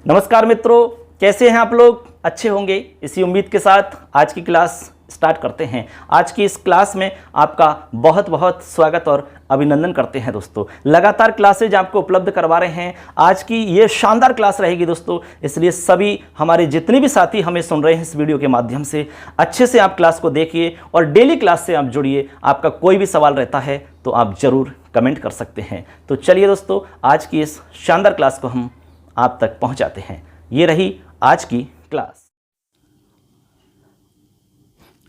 नमस्कार मित्रों, कैसे हैं आप लोग? अच्छे होंगे, इसी उम्मीद के साथ आज की क्लास स्टार्ट करते हैं। आज की इस क्लास में आपका बहुत बहुत स्वागत और अभिनंदन करते हैं दोस्तों। लगातार क्लासेज आपको उपलब्ध करवा रहे हैं। आज की ये शानदार क्लास रहेगी दोस्तों, इसलिए सभी हमारे जितने भी साथी हमें सुन रहे हैं इस वीडियो के माध्यम से अच्छे से आप क्लास को देखिए और डेली क्लास से आप जुड़िए। आपका कोई भी सवाल रहता है तो आप ज़रूर कमेंट कर सकते हैं। तो चलिए दोस्तों, आज की इस शानदार क्लास को हम आप तक पहुंचाते हैं। ये रही आज की क्लास।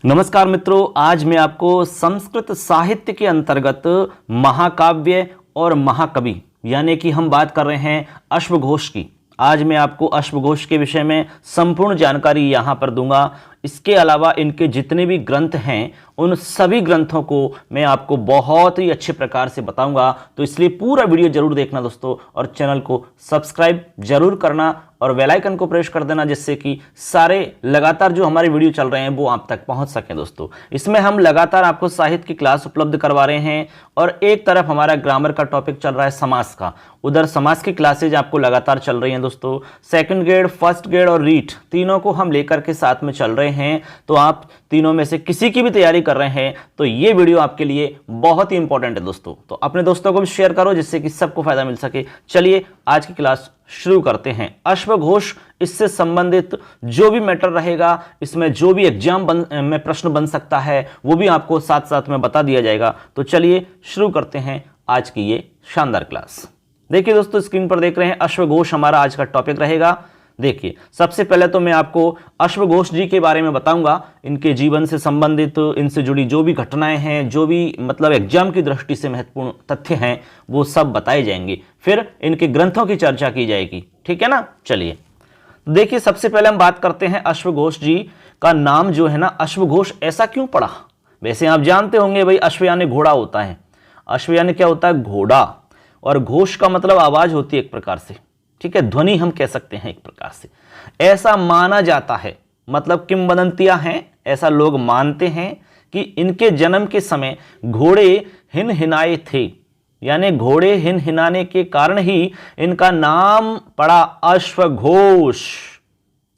नमस्कार मित्रों, आज मैं आपको संस्कृत साहित्य के अंतर्गत महाकाव्य और महाकवि यानी कि हम बात कर रहे हैं अश्वघोष की। आज मैं आपको अश्वघोष के विषय में संपूर्ण जानकारी यहाँ पर दूंगा। इसके अलावा इनके जितने भी ग्रंथ हैं उन सभी ग्रंथों को मैं आपको बहुत ही अच्छे प्रकार से बताऊंगा। तो इसलिए पूरा वीडियो जरूर देखना दोस्तों, और चैनल को सब्सक्राइब जरूर करना और बेल आइकन को प्रेस कर देना, जिससे कि सारे लगातार जो हमारे वीडियो चल रहे हैं वो आप तक पहुंच सकें दोस्तों। इसमें हम लगातार आपको साहित्य की क्लास उपलब्ध करवा रहे हैं और एक तरफ हमारा ग्रामर का टॉपिक चल रहा है, समास का। उधर समास की क्लासेज आपको लगातार चल रही हैं दोस्तों। सेकंड ग्रेड, फर्स्ट ग्रेड और रीट तीनों को हम लेकर के साथ में चल रहे हैं। तो आप तीनों में से किसी की भी तैयारी कर रहे हैं तो ये वीडियो आपके लिए बहुत ही इंपॉर्टेंट है दोस्तों। तो अपने दोस्तों को भी शेयर करो जिससे कि सबको फायदा मिल सके। चलिए आज की क्लास शुरू करते हैं। अश्वघोष, इससे संबंधित जो भी मैटर रहेगा, इसमें जो भी एग्जाम में प्रश्न बन सकता है वो भी आपको साथ साथ में बता दिया जाएगा। तो चलिए शुरू करते हैं आज की ये शानदार क्लास। देखिए दोस्तों, स्क्रीन पर देख रहे हैं अश्वघोष हमारा आज का टॉपिक रहेगा। देखिए, सबसे पहले तो मैं आपको अश्वघोष जी के बारे में बताऊंगा। इनके जीवन से संबंधित, इनसे जुड़ी जो भी घटनाएं हैं, जो भी मतलब एग्जाम की दृष्टि से महत्वपूर्ण तथ्य हैं, वो सब बताए जाएंगे। फिर इनके ग्रंथों की चर्चा की जाएगी। ठीक है ना? चलिए देखिए, सबसे पहले हम बात करते हैं अश्वघोष जी का नाम जो है ना, अश्वघोष ऐसा क्यों पड़ा? वैसे आप जानते होंगे भाई, अश्व यानी घोड़ा होता है। अश्व यानी क्या होता है? घोड़ा। और घोष का मतलब आवाज होती है एक प्रकार से। ठीक है, ध्वनि हम कह सकते हैं एक प्रकार से। ऐसा माना जाता है, मतलब किंवदंतियां हैं, ऐसा लोग मानते हैं कि इनके जन्म के समय घोड़े हिनहिनाए थे। यानी घोड़े हिनहिनाने के कारण ही इनका नाम पड़ा अश्वघोष।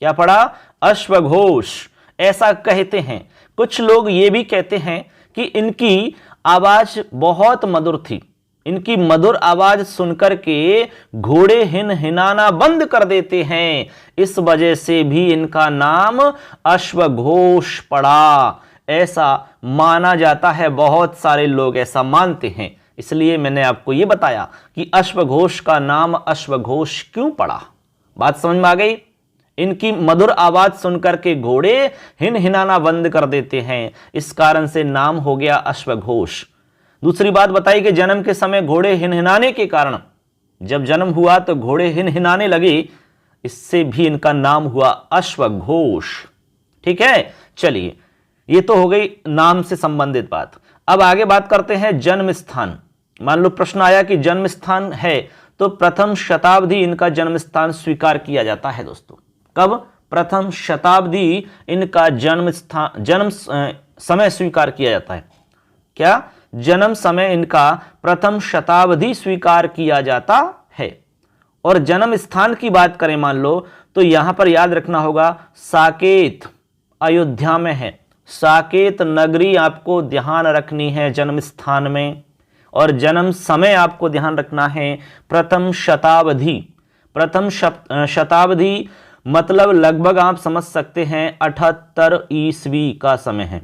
क्या पड़ा? अश्वघोष। ऐसा कहते हैं। कुछ लोग ये भी कहते हैं कि इनकी आवाज बहुत मधुर थी। इनकी मधुर आवाज सुनकर के घोड़े हिनहिनाना बंद कर देते हैं, इस वजह से भी इनका नाम अश्वघोष पड़ा। ऐसा माना जाता है, बहुत सारे लोग ऐसा मानते हैं। इसलिए मैंने आपको यह बताया कि अश्वघोष का नाम अश्वघोष क्यों पड़ा। बात समझ में आ गई? इनकी मधुर आवाज सुनकर के घोड़े हिनहिनाना बंद कर देते हैं, इस कारण से नाम हो गया अश्वघोष। दूसरी बात बताई कि जन्म के समय घोड़े हिनहिनाने के कारण, जब जन्म हुआ तो घोड़े हिनहिनाने लगे, इससे भी इनका नाम हुआ अश्वघोष। ठीक है, चलिए ये तो हो गई नाम से संबंधित बात। अब आगे बात करते हैं जन्म स्थान। मान लो प्रश्न आया कि जन्म स्थान है, तो प्रथम शताब्दी इनका जन्म स्थान स्वीकार किया जाता है दोस्तों। कब? प्रथम शताब्दी इनका जन्म समय स्वीकार किया जाता है। क्या? जन्म समय इनका प्रथम शताब्दी स्वीकार किया जाता है। और जन्म स्थान की बात करें मान लो, तो यहां पर याद रखना होगा साकेत अयोध्या में है। साकेत नगरी आपको ध्यान रखनी है जन्म स्थान में। और जन्म समय आपको ध्यान रखना है प्रथम शताब्दी। प्रथम शताब्दी मतलब लगभग आप समझ सकते हैं 78 ईस्वी का समय है।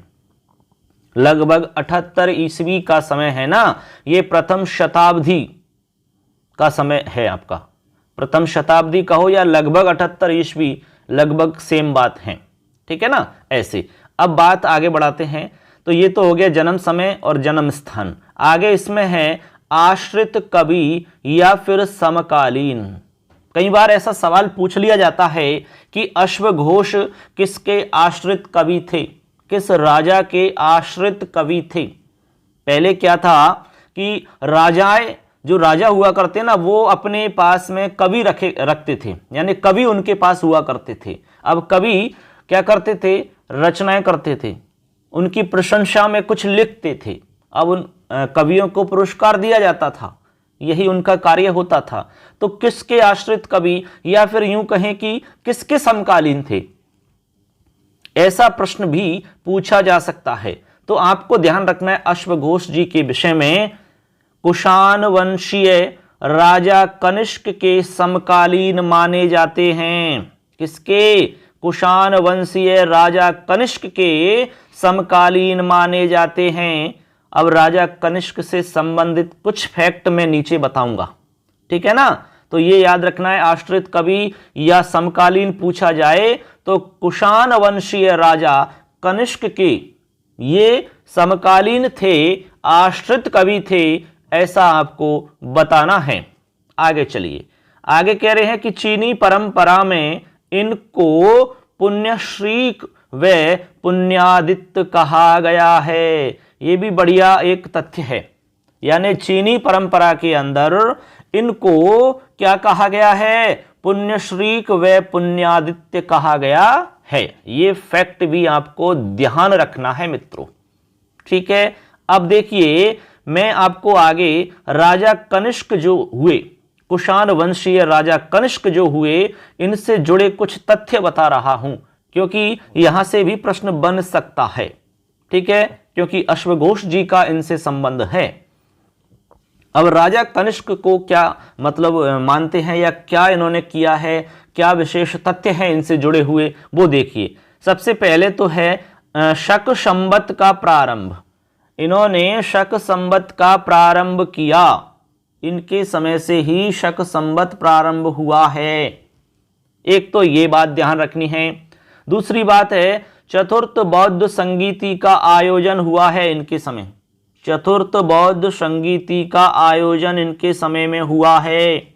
लगभग 78 ईस्वी का समय है ना, ये प्रथम शताब्दी का समय है आपका। प्रथम शताब्दी कहो या लगभग 78 ईस्वी, लगभग सेम बात है। ठीक है ना? ऐसे अब बात आगे बढ़ाते हैं। तो ये तो हो गया जन्म समय और जन्म स्थान। आगे इसमें है आश्रित कवि या फिर समकालीन। कई बार ऐसा सवाल पूछ लिया जाता है कि अश्वघोष किसके आश्रित कवि थे, किस राजा के आश्रित कवि थे। पहले क्या था कि राजाएं, जो राजा हुआ करते ना, वो अपने पास में कवि रखते थे, यानी कवि उनके पास हुआ करते थे। अब कवि क्या करते थे? रचनाएं करते थे, उनकी प्रशंसा में कुछ लिखते थे। अब उन कवियों को पुरस्कार दिया जाता था। यही उनका कार्य होता था। तो किसके आश्रित कवि या फिर यूं कहें कि किसके समकालीन थे, ऐसा प्रश्न भी पूछा जा सकता है। तो आपको ध्यान रखना है अश्वघोष जी के विषय में, कुषाण वंशीय राजा कनिष्क के समकालीन माने जाते हैं। किसके? कुषाण वंशीय राजा कनिष्क के समकालीन माने जाते हैं। अब राजा कनिष्क से संबंधित कुछ फैक्ट मैं नीचे बताऊंगा, ठीक है ना। तो ये याद रखना है, आश्रित कवि या समकालीन पूछा जाए तो कुषाण वंशीय राजा कनिष्क के ये समकालीन थे, आश्रित कवि थे, ऐसा आपको बताना है। आगे चलिए, आगे कह रहे हैं कि चीनी परंपरा में इनको पुण्यश्रीक व पुण्यादित्य कहा गया है। ये भी बढ़िया एक तथ्य है, यानी चीनी परंपरा के अंदर इनको क्या कहा गया है? पुण्यश्रीक व पुण्यादित्य कहा गया है। ये फैक्ट भी आपको ध्यान रखना है मित्रों, ठीक है। अब देखिए, मैं आपको आगे राजा कनिष्क जो हुए, कुषाण वंशीय राजा कनिष्क जो हुए, इनसे जुड़े कुछ तथ्य बता रहा हूं, क्योंकि यहां से भी प्रश्न बन सकता है, ठीक है, क्योंकि अश्वघोष जी का इनसे संबंध है। अब राजा कनिष्क को क्या मतलब मानते हैं या क्या इन्होंने किया है, क्या विशेष तथ्य हैं इनसे जुड़े हुए, वो देखिए। सबसे पहले तो है शक संवत का प्रारंभ। इन्होंने शक संवत का प्रारंभ किया, इनके समय से ही शक संवत प्रारंभ हुआ है। एक तो ये बात ध्यान रखनी है। दूसरी बात है, चतुर्थ बौद्ध संगीति का आयोजन हुआ है इनके समय। चतुर्थ बौद्ध संगीति का आयोजन इनके समय में हुआ है,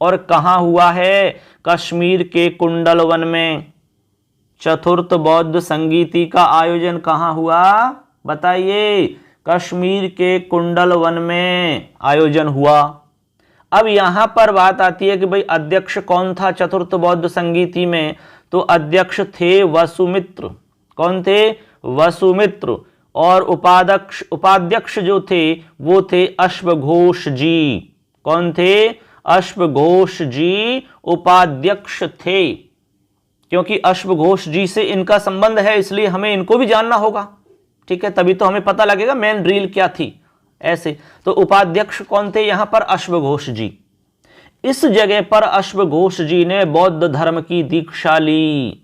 और कहाँ हुआ है? कश्मीर के कुंडल वन में। चतुर्थ बौद्ध संगीति का आयोजन कहाँ हुआ बताइए? कश्मीर के कुंडल वन में आयोजन हुआ। अब यहां पर बात आती है कि भाई अध्यक्ष कौन था चतुर्थ बौद्ध संगीति में? तो अध्यक्ष थे वसुमित्र। कौन थे? वसुमित्र। और उपाध्यक्ष जो थे वो थे अश्वघोष जी। कौन थे? अश्वघोष जी उपाध्यक्ष थे। क्योंकि अश्वघोष जी से इनका संबंध है, इसलिए हमें इनको भी जानना होगा, ठीक है, तभी तो हमें पता लगेगा मेन ड्रील क्या थी। ऐसे तो उपाध्यक्ष कौन थे यहां पर? अश्वघोष जी। इस जगह पर अश्वघोष जी ने बौद्ध धर्म की दीक्षा ली।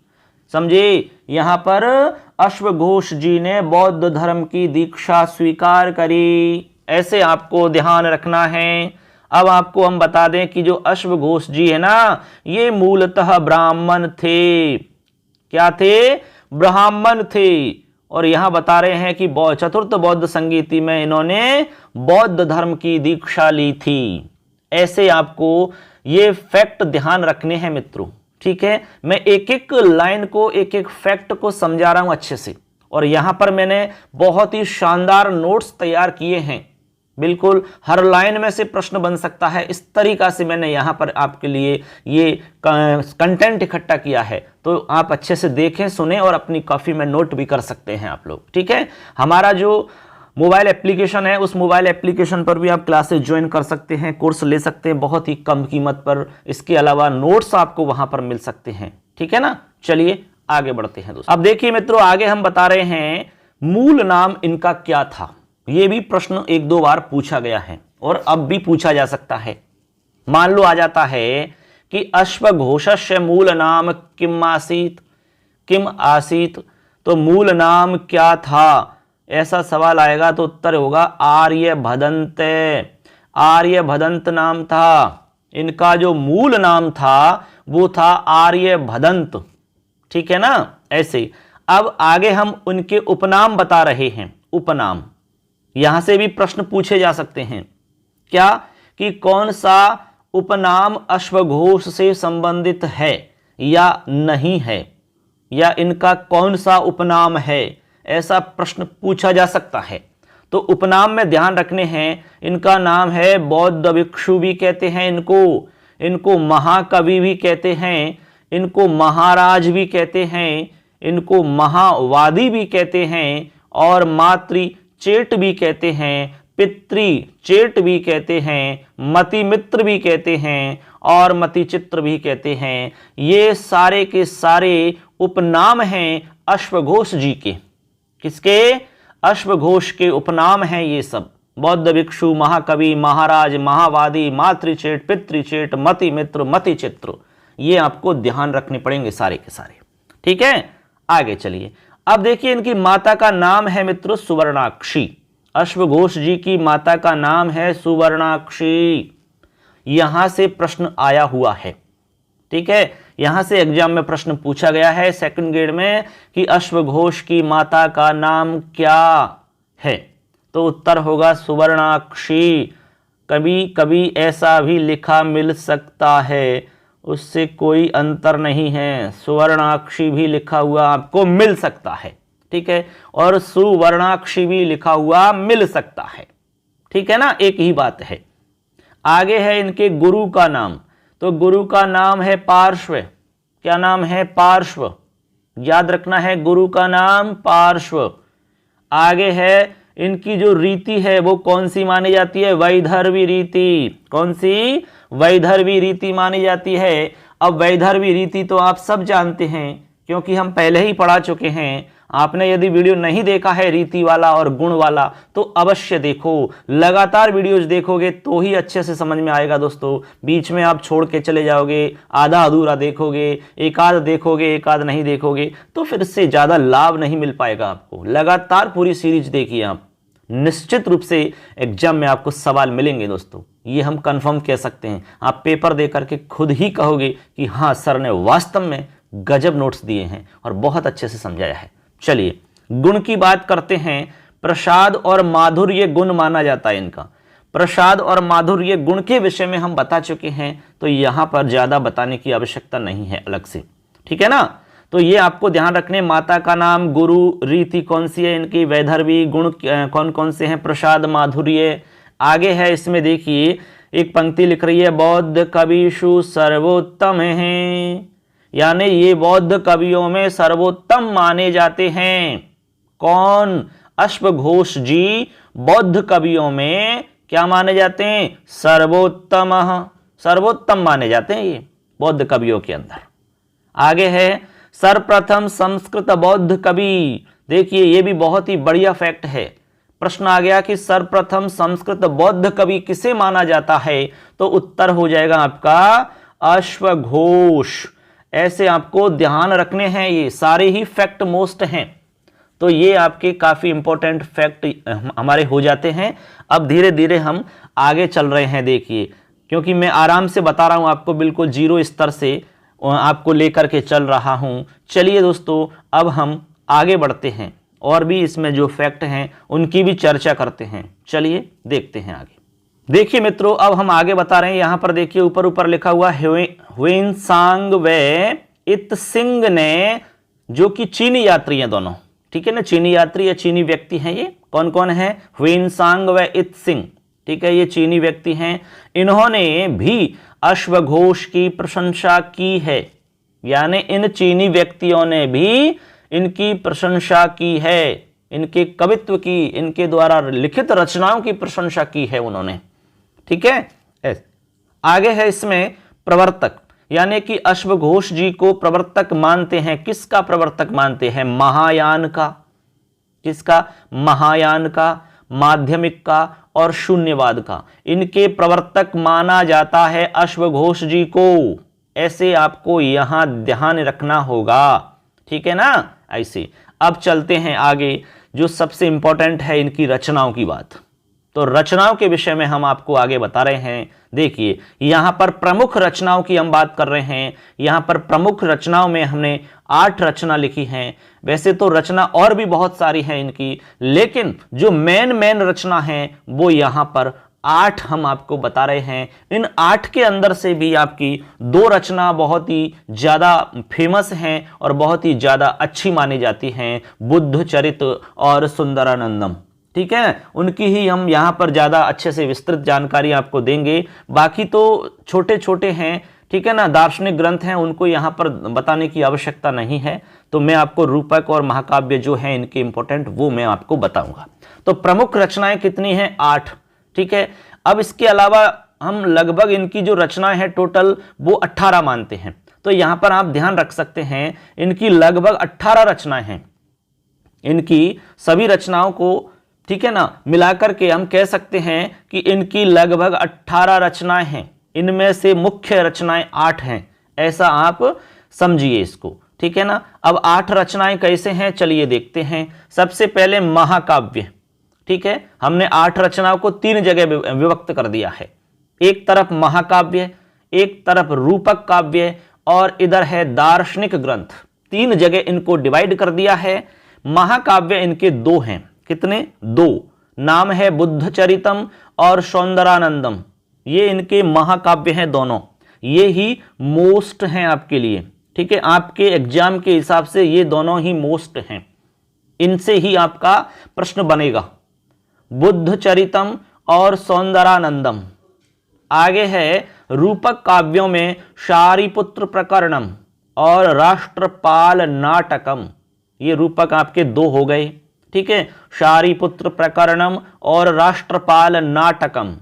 समझे, यहां पर अश्वघोष जी ने बौद्ध धर्म की दीक्षा स्वीकार करी। ऐसे आपको ध्यान रखना है। अब आपको हम बता दें कि जो अश्वघोष जी है ना, ये मूलतः ब्राह्मण थे। क्या थे? ब्राह्मण थे। और यहां बता रहे हैं कि चतुर्थ बौद्ध संगीति में इन्होंने बौद्ध धर्म की दीक्षा ली थी। ऐसे आपको ये फैक्ट ध्यान रखने हैं मित्रों, ठीक है। मैं एक एक लाइन को, एक एक फैक्ट को समझा रहा हूं अच्छे से, और यहां पर मैंने बहुत ही शानदार नोट्स तैयार किए हैं। बिल्कुल हर लाइन में से प्रश्न बन सकता है, इस तरीका से मैंने यहां पर आपके लिए ये कंटेंट इकट्ठा किया है। तो आप अच्छे से देखें, सुने और अपनी कॉपी में नोट भी कर सकते हैं आप लोग, ठीक है। हमारा जो मोबाइल एप्लीकेशन है, उस मोबाइल एप्लीकेशन पर भी आप क्लासेस ज्वाइन कर सकते हैं, कोर्स ले सकते हैं बहुत ही कम कीमत पर। इसके अलावा नोट्स आपको वहां पर मिल सकते हैं, ठीक है ना। चलिए आगे बढ़ते हैं दोस्तों। अब देखिए मित्रों, आगे हम बता रहे हैं मूल नाम इनका क्या था। यह भी प्रश्न एक दो बार पूछा गया है और अब भी पूछा जा सकता है। मान लो आ जाता है कि अश्वघोषस्य मूल नाम किम आसीत, तो मूल नाम क्या था, ऐसा सवाल आएगा तो उत्तर होगा आर्यभदंत। आर्यभदंत नाम था इनका। जो मूल नाम था वो था आर्यभदंत, ठीक है ना। ऐसे अब आगे हम उनके उपनाम बता रहे हैं। उपनाम, यहां से भी प्रश्न पूछे जा सकते हैं। क्या कि कौन सा उपनाम अश्वघोष से संबंधित है या नहीं है, या इनका कौन सा उपनाम है, ऐसा प्रश्न पूछा जा सकता है। तो उपनाम में ध्यान रखने हैं, इनका नाम है बौद्ध भिक्षु भी कहते हैं इनको महाकवि भी कहते हैं, इनको महाराज भी कहते हैं, इनको महावादी भी कहते हैं, और मातृचेट भी कहते हैं, पितृ चेट भी कहते हैं, मति मित्र भी कहते हैं और मति चित्र भी कहते हैं। ये सारे के सारे उपनाम हैं अश्वघोष जी के। किसके? अश्वघोष के उपनाम हैं ये सब। बौद्ध भिक्षु, महाकवि, महाराज, महावादी, मातृचेट, पितृचेट, मति मित्र, मति चित्र, ये आपको ध्यान रखने पड़ेंगे सारे के सारे। ठीक है, आगे चलिए। अब देखिए इनकी माता का नाम है मित्रों सुवर्णाक्षी। अश्वघोष जी की माता का नाम है सुवर्णाक्षी। यहां से प्रश्न आया हुआ है। ठीक है, यहां से एग्जाम में प्रश्न पूछा गया है सेकंड ग्रेड में कि अश्वघोष की माता का नाम क्या है, तो उत्तर होगा सुवर्णाक्षी। कभी कभी ऐसा भी लिखा मिल सकता है, उससे कोई अंतर नहीं है। सुवर्णाक्षी भी लिखा हुआ आपको मिल सकता है, ठीक है, और सुवर्णाक्षी भी लिखा हुआ मिल सकता है। ठीक है ना, एक ही बात है। आगे है इनके गुरु का नाम, तो गुरु का नाम है पार्श्व। क्या नाम है? पार्श्व। याद रखना है, गुरु का नाम पार्श्व। आगे है इनकी जो रीति है वो कौन सी मानी जाती है? वैधर्वी रीति। कौन सी? वैधर्वी रीति मानी जाती है। अब वैधर्वी रीति तो आप सब जानते हैं क्योंकि हम पहले ही पढ़ा चुके हैं। आपने यदि वीडियो नहीं देखा है रीति वाला और गुण वाला तो अवश्य देखो। लगातार वीडियोज देखोगे तो ही अच्छे से समझ में आएगा दोस्तों। बीच में आप छोड़ के चले जाओगे, आधा अधूरा देखोगे, एक आध देखोगे, एक आध नहीं देखोगे, तो फिर इससे ज़्यादा लाभ नहीं मिल पाएगा आपको। लगातार पूरी सीरीज देखिए आप, निश्चित रूप से एग्जाम में आपको सवाल मिलेंगे दोस्तों। ये हम कंफर्म कह सकते हैं। आप पेपर दे करके खुद ही कहोगे कि हाँ सर ने वास्तव में गजब नोट्स दिए हैं और बहुत अच्छे से समझाया है। चलिए गुण की बात करते हैं। प्रसाद और माधुर्य गुण माना जाता है इनका। प्रसाद और माधुर्य गुण के विषय में हम बता चुके हैं, तो यहां पर ज्यादा बताने की आवश्यकता नहीं है अलग से। ठीक है ना, तो ये आपको ध्यान रखने। माता का नाम, गुरु, रीति कौन सी है इनकी, वैधर्वी, गुण कौन कौन से हैं, प्रसाद, माधुर्य। आगे है इसमें देखिए एक पंक्ति लिख रही है, बौद्ध कविषु सर्वोत्तम हैं, यानी ये बौद्ध कवियों में सर्वोत्तम माने जाते हैं। कौन? अश्वघोष जी बौद्ध कवियों में क्या माने जाते हैं? सर्वोत्तम। सर्वोत्तम माने जाते हैं ये बौद्ध कवियों के अंदर। आगे है सर्वप्रथम संस्कृत बौद्ध कवि। देखिए ये भी बहुत ही बढ़िया फैक्ट है। प्रश्न आ गया कि सर्वप्रथम संस्कृत बौद्ध कवि किसे माना जाता है, तो उत्तर हो जाएगा आपका अश्वघोष। ऐसे आपको ध्यान रखने हैं, ये सारे ही फैक्ट मोस्ट हैं, तो ये आपके काफी इंपॉर्टेंट फैक्ट हमारे हो जाते हैं। अब धीरे धीरे हम आगे चल रहे हैं। देखिए क्योंकि मैं आराम से बता रहा हूं आपको, बिल्कुल जीरो स्तर से आपको लेकर के चल रहा हूं। चलिए दोस्तों अब हम आगे बढ़ते हैं और भी इसमें जो फैक्ट हैं उनकी भी चर्चा करते हैं। चलिए देखते हैं आगे। देखिए मित्रों अब हम आगे बता रहे हैं। यहां पर देखिए ऊपर ऊपर लिखा हुआ ह्वेनसांग व इत्सिंग ने, जो कि चीनी यात्री हैं दोनों। ठीक है ना, चीनी यात्री या चीनी व्यक्ति हैं। ये कौन कौन है? ह्वेनसांग व इत्सिंग। ठीक है, ये चीनी व्यक्ति हैं। इन्होंने भी अश्वघोष की प्रशंसा की है, यानी इन चीनी व्यक्तियों ने भी इनकी प्रशंसा की है, इनके कवित्व की, इनके द्वारा लिखित रचनाओं की प्रशंसा की है उन्होंने। ठीक है, आगे है इसमें प्रवर्तक, यानी कि अश्वघोष जी को प्रवर्तक मानते हैं। किसका प्रवर्तक मानते हैं? महायान का। किसका? महायान का, माध्यमिक का और शून्यवाद का। इनके प्रवर्तक माना जाता है अश्वघोष जी को। ऐसे आपको यहां ध्यान रखना होगा। ठीक है ना, ऐसे। अब चलते हैं आगे, जो सबसे इंपॉर्टेंट है इनकी रचनाओं की बात। तो रचनाओं के विषय में हम आपको आगे बता रहे हैं। देखिए यहां पर प्रमुख रचनाओं की हम बात कर रहे हैं। यहां पर प्रमुख रचनाओं में हमने 8 रचना लिखी हैं। वैसे तो रचना और भी बहुत सारी हैं इनकी, लेकिन जो मेन रचना है वो यहां पर 8 हम आपको बता रहे हैं। इन 8 के अंदर से भी आपकी 2 रचना बहुत ही ज्यादा फेमस हैं और बहुत ही ज्यादा अच्छी मानी जाती हैं, बुद्ध चरित और सुंदरानंदम। ठीक है, उनकी ही हम यहां पर ज्यादा अच्छे से विस्तृत जानकारी आपको देंगे। बाकी तो छोटे छोटे हैं, ठीक है ना, दार्शनिक ग्रंथ हैं, उनको यहां पर बताने की आवश्यकता नहीं है। तो मैं आपको रूपक और महाकाव्य जो है इनके इंपॉर्टेंट वो मैं आपको बताऊंगा। तो प्रमुख रचनाएं कितनी हैं? 8। ठीक है, अब इसके अलावा हम लगभग इनकी जो रचनाएं हैं टोटल वो 18 मानते हैं। तो यहां पर आप ध्यान रख सकते हैं इनकी लगभग 18 रचनाएं हैं। इनकी सभी रचनाओं को, ठीक है ना, मिलाकर के हम कह सकते हैं कि इनकी लगभग 18 रचनाएं हैं। इनमें से मुख्य रचनाएं 8 हैं, ऐसा आप समझिए इसको। ठीक है ना। अब 8 रचनाएं कैसे हैं चलिए देखते हैं। सबसे पहले महाकाव्य। ठीक है, हमने 8 रचनाओं को 3 जगह विभक्त कर दिया है। एक तरफ महाकाव्य, एक तरफ रूपक काव्य और इधर है दार्शनिक ग्रंथ। 3 जगह इनको डिवाइड कर दिया है। महाकाव्य इनके 2 हैं। कितने? 2। नाम है बुद्धचरितम और सौंदरानंदम। ये इनके महाकाव्य हैं दोनों। ये ही मोस्ट हैं आपके लिए। ठीक है, आपके एग्जाम के हिसाब से ये दोनों ही मोस्ट हैं। इनसे ही आपका प्रश्न बनेगा, बुद्धचरितम और सौंदरानंदम। आगे है रूपक काव्यों में शारिपुत्र प्रकरणम और राष्ट्रपाल नाटकम। ये रूपक आपके 2 हो गए। ठीक है, शारिपुत्र प्रकरणम और राष्ट्रपाल नाटकम।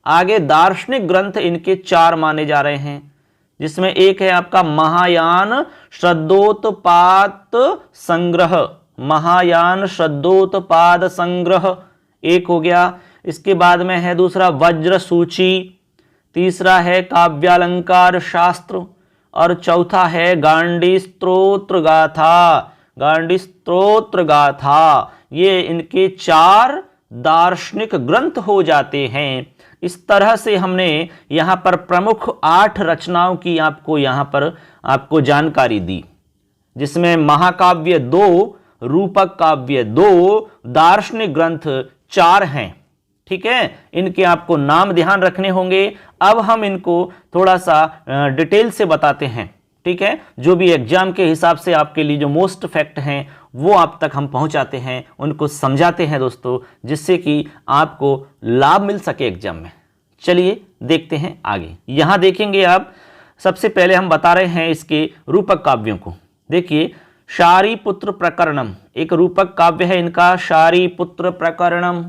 आगे दार्शनिक ग्रंथ इनके 4 माने जा रहे हैं, जिसमें एक है आपका महायान श्रद्धोत्पाद संग्रह। महायान श्रद्धोत्पाद संग्रह एक हो गया। इसके बाद में है दूसरा वज्र सूची, तीसरा है काव्यालंकार शास्त्र और चौथा है गांडी स्तोत्र गाथा। गांडी स्तोत्र गाथा, ये इनके 4 दार्शनिक ग्रंथ हो जाते हैं। इस तरह से हमने यहाँ पर प्रमुख 8 रचनाओं की आपको यहाँ पर आपको जानकारी दी, जिसमें महाकाव्य 2, रूपक काव्य 2, दार्शनिक ग्रंथ 4 हैं। ठीक है, इनके आपको नाम ध्यान रखने होंगे। अब हम इनको थोड़ा सा डिटेल से बताते हैं। ठीक है, जो भी एग्जाम के हिसाब से आपके लिए जो मोस्ट फैक्ट हैं वो आप तक हम पहुंचाते हैं, उनको समझाते हैं दोस्तों, जिससे कि आपको लाभ मिल सके एग्जाम में। चलिए देखते हैं आगे। यहां देखेंगे आप, सबसे पहले हम बता रहे हैं इसके रूपक काव्यों को। देखिए, शारिपुत्र प्रकरणम एक रूपक काव्य है इनका, शारिपुत्र प्रकरणम।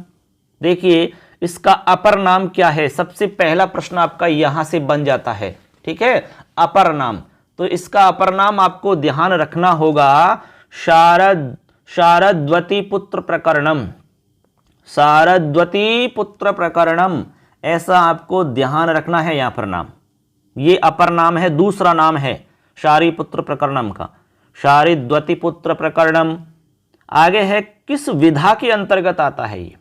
देखिए, इसका अपर नाम क्या है? सबसे पहला प्रश्न आपका यहां से बन जाता है। ठीक है, अपर नाम। तो इसका अपर नाम आपको ध्यान रखना होगा, शारद्वती पुत्र प्रकरणम। शारद्वती पुत्र प्रकरणम, ऐसा आपको ध्यान रखना है यहां पर नाम। ये अपर नाम है, दूसरा नाम है शारिपुत्र प्रकरणम का, शारद्वती पुत्र प्रकरणम। आगे है किस विधा के अंतर्गत आता है ये,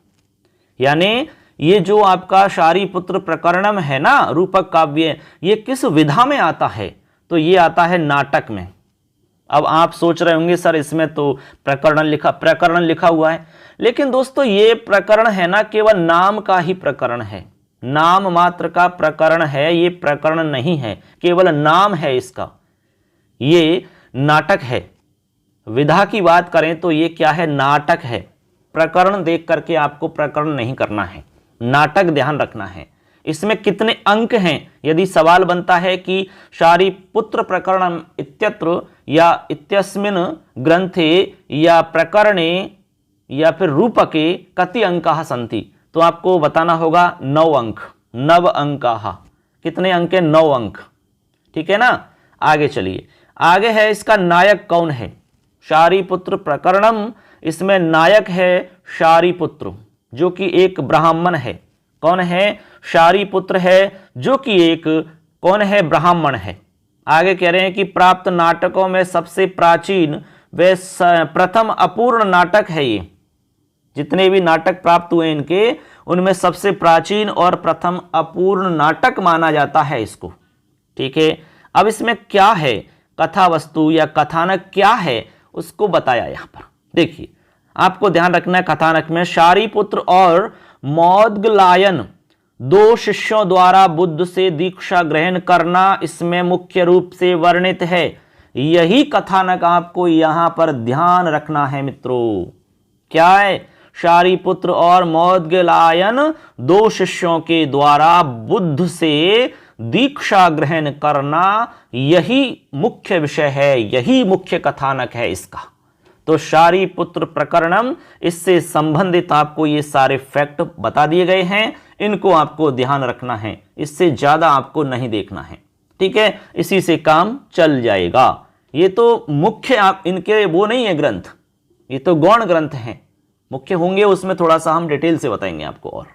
यानी ये जो आपका शारिपुत्र प्रकरणम है ना, रूपक काव्य, ये किस विधा में आता है? तो ये आता है नाटक में। अब आप सोच रहे होंगे सर इसमें तो प्रकरण लिखा हुआ है, लेकिन दोस्तों ये प्रकरण है ना, केवल नाम का ही प्रकरण है, नाम मात्र का प्रकरण है, ये प्रकरण नहीं है, केवल नाम है इसका। ये नाटक है। विधा की बात करें तो ये क्या है? नाटक है। प्रकरण देख करके आपको प्रकरण नहीं करना है, नाटक ध्यान रखना है। इसमें कितने अंक हैं? यदि सवाल बनता है कि शारिपुत्र प्रकरणम इत्यत्र या इत्यस्मिन् ग्रंथे या प्रकरणे या फिर रूपके कति अंकाः सन्ति, तो आपको बताना होगा 9 अंक। 9 अंकाः। कितने अंक हैं? 9 अंक। ठीक है ना। आगे चलिए, आगे है इसका नायक कौन है? शारिपुत्र प्रकरणम, इसमें नायक है शारिपुत्र, जो कि एक ब्राह्मण है। कौन है? शारिपुत्र है, जो कि एक कौन है? ब्राह्मण है। आगे कह रहे हैं कि प्राप्त नाटकों में सबसे प्राचीन व प्रथम अपूर्ण नाटक है ये। जितने भी नाटक प्राप्त हुए इनके, उनमें सबसे प्राचीन और प्रथम अपूर्ण नाटक माना जाता है इसको। ठीक है, अब इसमें क्या है? कथा वस्तु या कथानक क्या है उसको बताया यहां पर। देखिए, आपको ध्यान रखना है, कथानक में शारिपुत्र और मौद्गलायन 2 शिष्यों द्वारा बुद्ध से दीक्षा ग्रहण करना इसमें मुख्य रूप से वर्णित है। यही कथानक आपको यहां पर ध्यान रखना है मित्रों। क्या है? शारिपुत्र और मौद्गलायन 2 शिष्यों के द्वारा बुद्ध से दीक्षा ग्रहण करना, यही मुख्य विषय है, यही मुख्य कथानक है इसका। तो शारी पुत्र प्रकरणम, इससे संबंधित आपको ये सारे फैक्ट बता दिए गए हैं, इनको आपको ध्यान रखना है, इससे ज्यादा आपको नहीं देखना है, ठीक है। इसी से काम चल जाएगा। ये तो मुख्य आप इनके वो नहीं है ग्रंथ, ये तो गौण ग्रंथ हैं, मुख्य होंगे उसमें थोड़ा सा हम डिटेल से बताएंगे आपको, और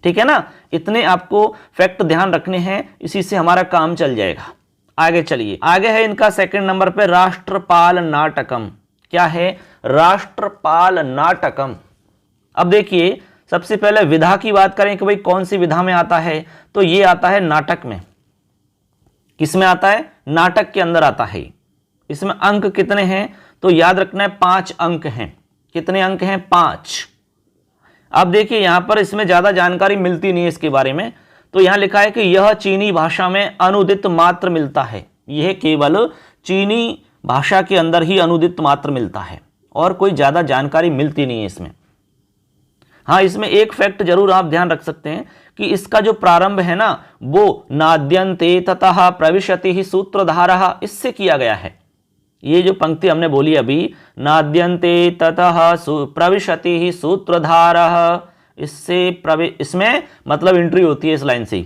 ठीक है ना। इतने आपको फैक्ट ध्यान रखने हैं, इसी से हमारा काम चल जाएगा। आगे चलिए, आगे है इनका सेकंड नंबर पे राष्ट्रपाल नाटकम। क्या है? राष्ट्रपाल नाटकम। अब देखिए, सबसे पहले विधा की बात करें कि भाई कौन सी विधा में आता है, तो ये आता है नाटक में। किस में आता है? नाटक के अंदर आता है। इसमें अंक कितने हैं? तो याद रखना है 5 अंक हैं। कितने अंक हैं? 5। अब देखिए यहां पर इसमें ज्यादा जानकारी मिलती नहीं है इसके बारे में, तो यहां लिखा है कि यह चीनी भाषा में अनुदित मात्र मिलता है। यह केवल चीनी भाषा के अंदर ही अनुदित मात्र मिलता है और कोई ज्यादा जानकारी मिलती नहीं है इसमें। हाँ, इसमें एक फैक्ट जरूर आप ध्यान रख सकते हैं कि इसका जो प्रारंभ है ना, वो नाद्यन्ते ततः प्रविशति ही सूत्रधारः, इससे किया गया है। ये जो पंक्ति हमने बोली अभी, नाद्यन्ते ततः प्रविशति ही सूत्रधारः, इसमें मतलब एंट्री होती है इस लाइन से।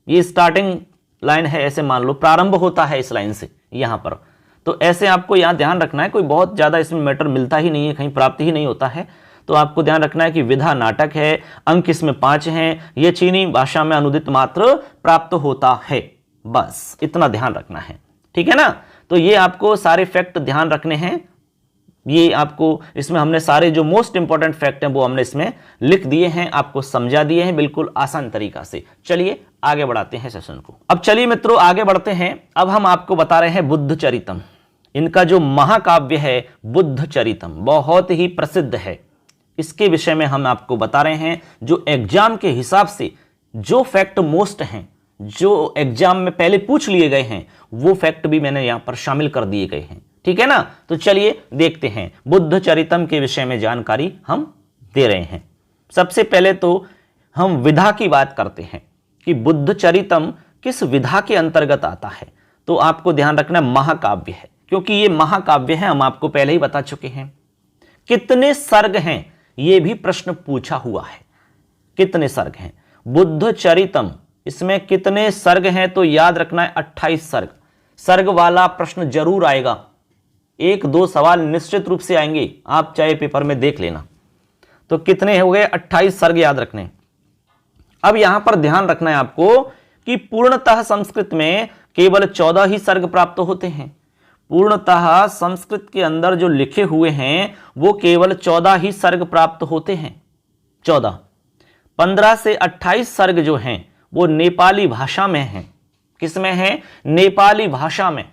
ये स्टार्टिंग लाइन है, ऐसे मान लो, प्रारंभ होता है इस लाइन से यहां पर। तो ऐसे आपको यहां ध्यान रखना है, कोई बहुत ज्यादा इसमें मैटर मिलता ही नहीं है, कहीं प्राप्ति ही नहीं होता है। तो आपको ध्यान रखना है कि विधा नाटक है, अंक इसमें 5 हैं, यह चीनी भाषा में अनुदित मात्र प्राप्त होता है। बस इतना ध्यान रखना है, ठीक है ना। तो ये आपको सारे फैक्ट ध्यान रखने हैं। ये आपको इसमें हमने सारे जो मोस्ट इंपॉर्टेंट फैक्ट हैं वो हमने इसमें लिख दिए हैं, आपको समझा दिए हैं बिल्कुल आसान तरीका से। चलिए आगे बढ़ाते हैं सेशन को। अब चलिए मित्रों आगे बढ़ते हैं। अब हम आपको बता रहे हैं बुद्ध चरितम। इनका जो महाकाव्य है बुद्ध चरितम बहुत ही प्रसिद्ध है। इसके विषय में हम आपको बता रहे हैं, जो एग्जाम के हिसाब से जो फैक्ट मोस्ट हैं, जो एग्जाम में पहले पूछ लिए गए हैं, वो फैक्ट भी मैंने यहां पर शामिल कर दिए गए हैं, ठीक है ना। तो चलिए देखते हैं, बुद्ध चरितम के विषय में जानकारी हम दे रहे हैं। सबसे पहले तो हम विधा की बात करते हैं कि बुद्ध चरितम किस विधा के अंतर्गत आता है। तो आपको ध्यान रखना महाकाव्य है, क्योंकि ये महाकाव्य है, हम आपको पहले ही बता चुके हैं। कितने सर्ग हैं, ये भी प्रश्न पूछा हुआ है। कितने सर्ग हैं बुद्ध चरितम, इसमें कितने सर्ग हैं? तो याद रखना है 28 सर्ग। सर्ग वाला प्रश्न जरूर आएगा, 1-2 सवाल निश्चित रूप से आएंगे, आप चाहे पेपर में देख लेना। तो कितने हो गए? 28 सर्ग याद रखने। अब यहां पर ध्यान रखना है आपको कि पूर्णतः संस्कृत में केवल 14 ही सर्ग प्राप्त होते हैं। पूर्णतः संस्कृत के अंदर जो लिखे हुए हैं वो केवल 14 ही सर्ग प्राप्त होते हैं। 14, 15 से 28 सर्ग जो हैं वो नेपाली भाषा में हैं। किस में है? नेपाली भाषा में।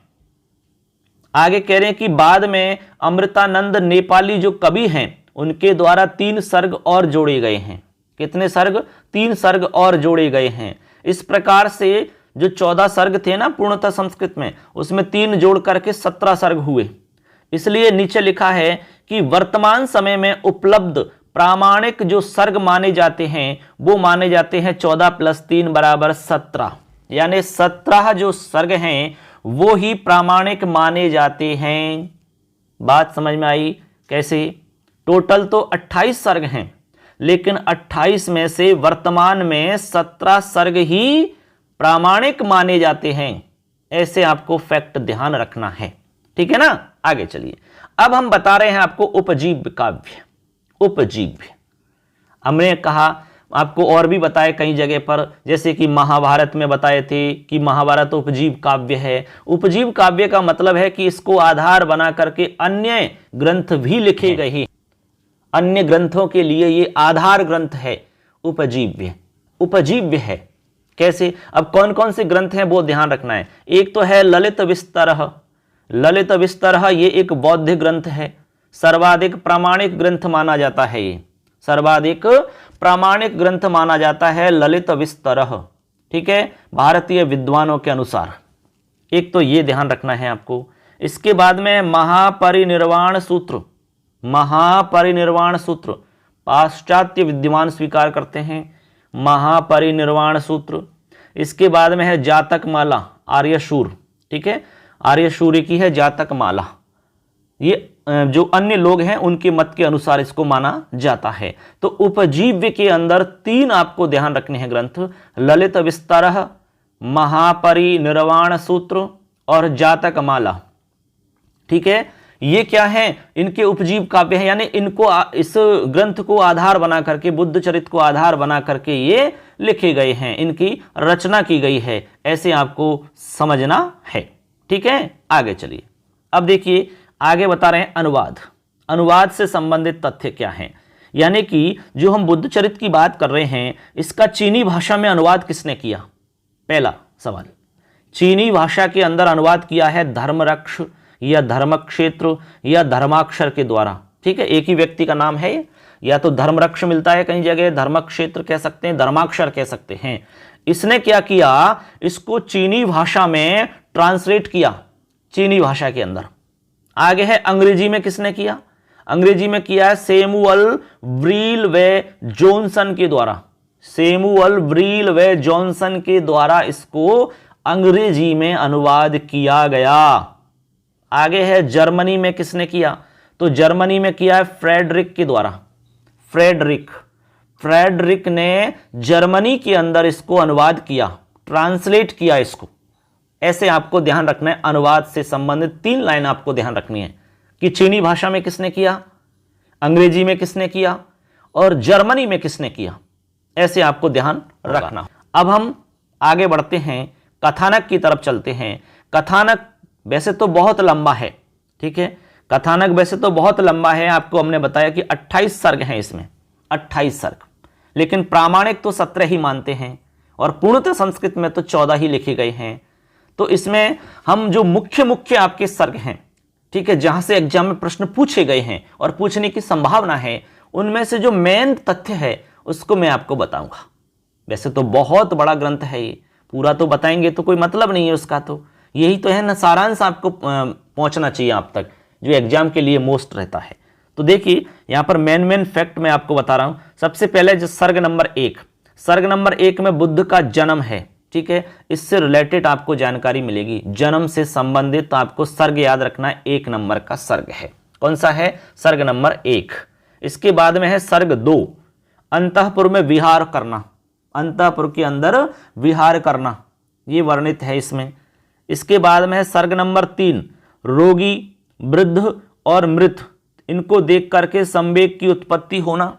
आगे कह रहे हैं कि बाद में अमृतानंद नेपाली जो कवि हैं उनके द्वारा 3 सर्ग और जोड़े गए हैं। कितने सर्ग? 3 सर्ग और जोड़े गए हैं। इस प्रकार से जो 14 सर्ग थे ना पूर्णतः संस्कृत में, उसमें 3 जोड़ करके 17 सर्ग हुए। इसलिए नीचे लिखा है कि वर्तमान समय में उपलब्ध प्रामाणिक जो सर्ग माने जाते हैं वो माने जाते हैं 14 + 3 = 17, यानी 17 जो सर्ग हैं वो ही प्रामाणिक माने जाते हैं। बात समझ में आई? कैसे? टोटल तो 28 सर्ग हैं, लेकिन 28 में से वर्तमान में 17 सर्ग ही प्रामाणिक माने जाते हैं। ऐसे आपको फैक्ट ध्यान रखना है, ठीक है ना। आगे चलिए, अब हम बता रहे हैं आपको उपजीव्य काव्य। उपजीव्य हमने कहा, आपको और भी बताए कई जगह पर, जैसे कि महाभारत में बताए थे कि महाभारत उपजीव काव्य है। उपजीव काव्य का मतलब है कि इसको आधार बना करके अन्य ग्रंथ भी लिखे गए हैं। अन्य ग्रंथों के लिए ये आधार ग्रंथ है। उपजीव्य उपजीव्य है। कैसे? अब कौन कौन से ग्रंथ हैं वो ध्यान रखना है। एक तो है ललित विस्तरः। ललित विस्तरः ये एक बौद्ध ग्रंथ है, सर्वाधिक प्रामाणिक ग्रंथ माना जाता है। ये सर्वाधिक प्रामाणिक ग्रंथ माना जाता है ललित विस्तरः, ठीक है, भारतीय विद्वानों के अनुसार। एक तो ये ध्यान रखना है आपको। इसके बाद में महापरिनिर्वाण सूत्र। महापरिनिर्वाण सूत्र पाश्चात्य विद्वान स्वीकार करते हैं, महापरिनिर्वाण सूत्र। इसके बाद में है जातक माला आर्यशूर, ठीक है, आर्यशूर की है जातक माला। ये जो अन्य लोग हैं उनके मत के अनुसार इसको माना जाता है। तो उपजीव्य के अंदर 3 आपको ध्यान रखने हैं ग्रंथ, ललित विस्तरः, महापरिनिर्वाण सूत्र और जातक माला। ठीक है, ये क्या है, इनके उपजीव काव्य हैं, यानी इनको इस ग्रंथ को आधार बना करके, बुद्ध चरित्र को आधार बना करके ये लिखे गए हैं, इनकी रचना की गई है, ऐसे आपको समझना है। ठीक है, आगे चलिए। अब देखिए आगे बता रहे हैं अनुवाद। अनुवाद से संबंधित तथ्य क्या हैं, यानी कि जो हम बुद्ध चरित्र की बात कर रहे हैं, इसका चीनी भाषा में अनुवाद किसने किया? पहला सवाल, चीनी भाषा के अंदर अनुवाद किया है धर्मरक्ष या धर्मक्षेत्र या धर्माक्षर के द्वारा। ठीक है, एक ही व्यक्ति का नाम है, या तो धर्मरक्ष मिलता है कई जगह, धर्मक्षेत्र कह सकते हैं, धर्माक्षर कह सकते हैं। इसने क्या किया, इसको चीनी भाषा में ट्रांसलेट किया, चीनी भाषा के अंदर। आगे है अंग्रेजी में किसने किया? अंग्रेजी में किया है सैमुअल व्रील व जॉनसन के द्वारा। सैमुअल व्रील व जॉनसन के द्वारा इसको अंग्रेजी में अनुवाद किया गया। आगे है जर्मनी में किसने किया? तो जर्मनी में किया है फ्रेडरिक के द्वारा। फ्रेडरिक ने जर्मनी के अंदर इसको अनुवाद किया, ट्रांसलेट किया इसको। ऐसे आपको ध्यान रखना है, अनुवाद से संबंधित 3 लाइन आपको ध्यान रखनी है कि चीनी भाषा में किसने किया, अंग्रेजी में किसने किया और जर्मनी में किसने किया, ऐसे आपको ध्यान रखना। अब हम आगे बढ़ते हैं, कथानक की तरफ चलते हैं। कथानक वैसे तो बहुत लंबा है, ठीक है, कथानक वैसे तो बहुत लंबा है, आपको हमने बताया कि 28 सर्ग हैं इसमें, 28 सर्ग, लेकिन प्रामाणिक तो 17 ही मानते हैं और पूर्णतः संस्कृत में तो 14 ही लिखे गए हैं। तो इसमें हम जो मुख्य आपके सर्ग हैं, ठीक है, जहां से एग्जाम में प्रश्न पूछे गए हैं और पूछने की संभावना है, उनमें से जो मेन तथ्य है उसको मैं आपको बताऊंगा। वैसे तो बहुत बड़ा ग्रंथ है ये, पूरा तो बताएंगे तो कोई मतलब नहीं है उसका, तो यही तो है ना, सारांश आपको पहुंचना चाहिए आप तक, जो एग्जाम के लिए मोस्ट रहता है। तो देखिए यहां पर मेन फैक्ट मैं आपको बता रहा हूं। सबसे पहले जो सर्ग नंबर 1, सर्ग नंबर 1 में बुद्ध का जन्म है, ठीक है, इससे रिलेटेड आपको जानकारी मिलेगी। जन्म से संबंधित आपको सर्ग याद रखना है, 1 नंबर का सर्ग है। कौन सा है? सर्ग नंबर 1। इसके बाद में है सर्ग 2, अंतःपुर में विहार करना, अंतःपुर के अंदर विहार करना, ये वर्णित है इसमें। इसके बाद में है सर्ग नंबर 3, रोगी, वृद्ध और मृत, इनको देख करके संवेग की उत्पत्ति होना,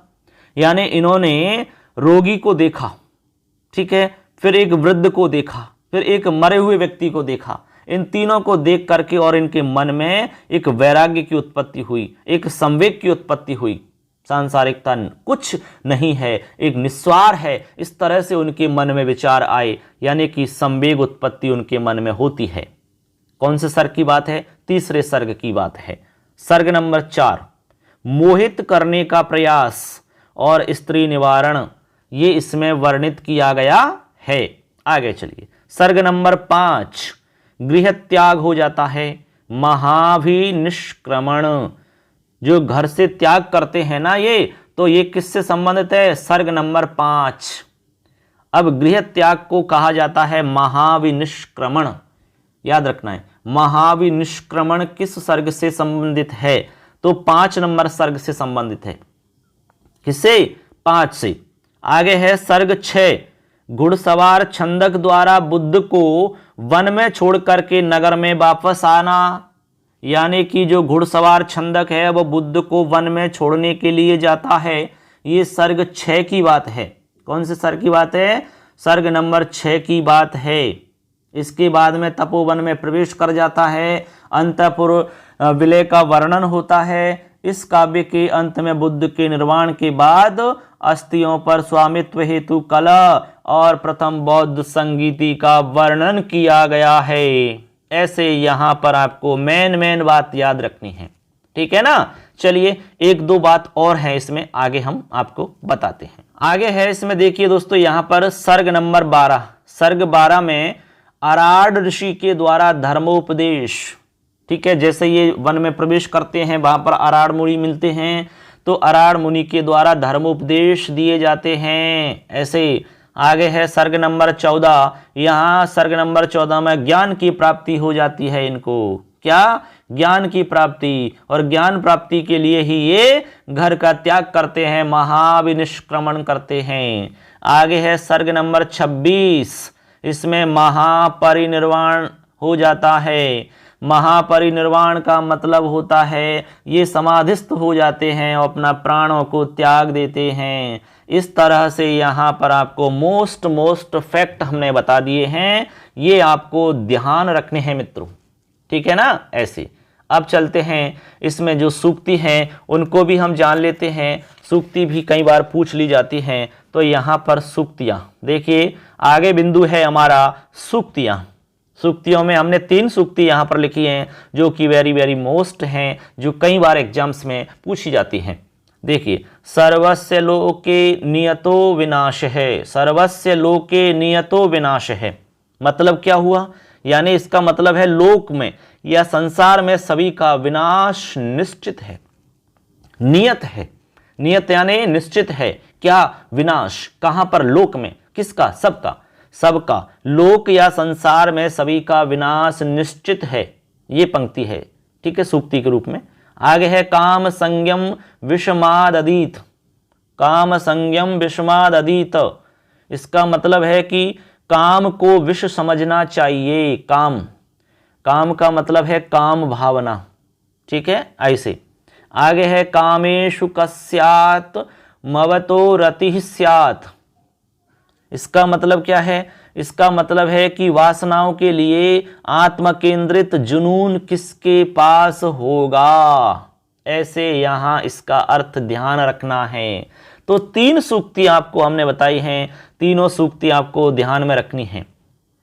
यानी इन्होंने रोगी को देखा, ठीक है, फिर एक वृद्ध को देखा, फिर एक मरे हुए व्यक्ति को देखा। इन तीनों को देख करके और इनके मन में एक वैराग्य की उत्पत्ति हुई, एक संवेग की उत्पत्ति हुई। सांसारिकता कुछ नहीं है, एक निस्वार है, इस तरह से उनके मन में विचार आए, यानी कि संवेग उत्पत्ति उनके मन में होती है। कौन से सर्ग की बात है? तीसरे सर्ग की बात है। सर्ग नंबर 4, मोहित करने का प्रयास और स्त्री निवारण, ये इसमें वर्णित किया गया है। आगे चलिए, सर्ग नंबर 5, गृह त्याग हो जाता है, महाभिनिष्क्रमण, जो घर से त्याग करते हैं ना ये, तो ये किससे संबंधित है? सर्ग नंबर 5। अब गृह त्याग को कहा जाता है महाविनिष्क्रमण, याद रखना है, महाविनिष्क्रमण किस सर्ग से संबंधित है? तो 5 नंबर सर्ग से संबंधित है। किससे? 5 से। आगे है सर्ग 6, घुड़सवार छंदक द्वारा बुद्ध को वन में छोड़ करके नगर में वापस आना, यानी कि जो घुड़सवार छंदक है वो बुद्ध को वन में छोड़ने के लिए जाता है। ये सर्ग 6 की बात है। कौन से सर्ग की बात है? सर्ग नंबर 6 की बात है। इसके बाद में तपोवन में प्रवेश कर जाता है, अंतःपुर विलय का वर्णन होता है। इस काव्य के अंत में बुद्ध के निर्वाण के बाद अस्थियों पर स्वामित्व हेतु कला और प्रथम बौद्ध संगीति का वर्णन किया गया है। ऐसे यहां पर आपको मेन बात याद रखनी है, ठीक है ना। चलिए 1-2 बात और है इसमें, आगे हम आपको बताते हैं। आगे है इसमें देखिए दोस्तों, यहां पर सर्ग नंबर 12, सर्ग 12 में अराड ऋषि के द्वारा धर्मोपदेश, ठीक है, जैसे ये वन में प्रवेश करते हैं वहां पर अराड मुनि मिलते हैं, तो अराड मुनि के द्वारा धर्मोपदेश दिए जाते हैं। ऐसे आगे है सर्ग नंबर 14, यहाँ सर्ग नंबर 14 में ज्ञान की प्राप्ति हो जाती है इनको, क्या? ज्ञान की प्राप्ति। और ज्ञान प्राप्ति के लिए ही ये घर का त्याग करते हैं, महाविनिष्क्रमण करते हैं। आगे है सर्ग नंबर 26, इसमें महापरिनिर्वाण हो जाता है। महापरिनिर्वाण का मतलब होता है ये समाधिस्थ हो जाते हैं और अपना प्राणों को त्याग देते हैं। इस तरह से यहाँ पर आपको मोस्ट फैक्ट हमने बता दिए हैं, ये आपको ध्यान रखने हैं मित्रों, ठीक है ना। ऐसे अब चलते हैं, इसमें जो सूक्ति हैं उनको भी हम जान लेते हैं। सूक्ति भी कई बार पूछ ली जाती हैं, तो यहाँ पर सूक्तियाँ देखिए, आगे बिंदु है हमारा सूक्तियाँ। सूक्तियों में हमने 3 सूक्ति यहाँ पर लिखी हैं जो कि वेरी मोस्ट हैं, जो कई बार एग्जाम्स में पूछी जाती हैं। देखिए, सर्वस्य लोके नियतो विनाश है। सर्वस्य लोके नियतो विनाश है मतलब क्या हुआ? यानी इसका मतलब है लोक में या संसार में सभी का विनाश निश्चित है, नियत है। नियत यानी निश्चित है। क्या? विनाश। कहां पर? लोक में। किसका? सबका। सबका। लोक या संसार में सभी का विनाश निश्चित है, ये पंक्ति है, ठीक है, सूक्ति के रूप में। आगे है काम संयम विषमादधीत। काम संयम विषमादधीत, इसका मतलब है कि काम को विष समझना चाहिए। काम, काम का मतलब है काम भावना, ठीक है, ऐसे। आगे है कामेषु कस्यात् मवतो रतिः स्यात्। इसका मतलब क्या है? इसका मतलब है कि वासनाओं के लिए आत्म केंद्रित जुनून किसके पास होगा, ऐसे यहां इसका अर्थ ध्यान रखना है। तो 3 सूक्ति आपको हमने बताई हैं, तीनों सूक्ति आपको ध्यान में रखनी है।